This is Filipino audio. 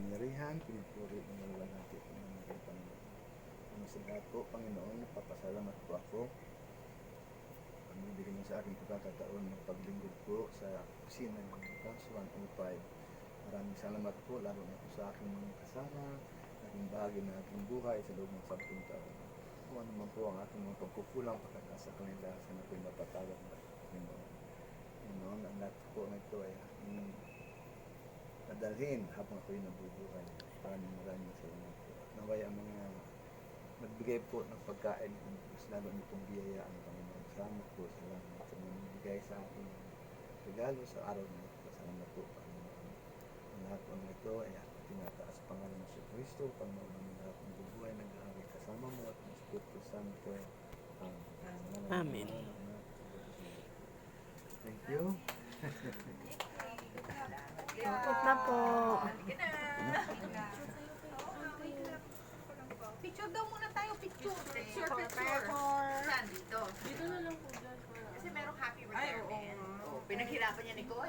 kapangyarihan, pinupuri ng malalangati po ng aking Panginoon. Ang sa lahat po, Panginoon, napapasalamat po ako. Bibigyan mo sa aking pagkakataon ng paglingkod po sa kusina ng Class 105. Maraming salamat po, lalo na po sa aking mga kasama, naging bahagi ng aking buhay sa loob ng 10 taon. Kung ano man po ang aking mga pagkukulang, pagkakasa kanila, sana po'y mapatawad na Panginoon. Panginoon, ang lahat po na ito ay aking padalhin habang ako'y nabubuhay. Maraming salamat po. Naway ang mga magbigay po ng pagkain, mas lalo nitong biyaya ang Panginoon. Salamat po, salamat sa mga nagbigay sa akin ng regalo sa araw na ito. Salamat po, Panginoon. Ang lahat po na ito ay tinataas sa pangalan ng Kristo, Panginoon ng lahat ng bubuhay, nag-ahari kasama mo at ng Espiritu Santo. Amen. Thank you. Takot na po. Picture daw muna tayo, picture. Picture. Saan? Dito. Dito na lang po dyan. Kasi merong happy retirement. Pinaghirapan niya ni Koy.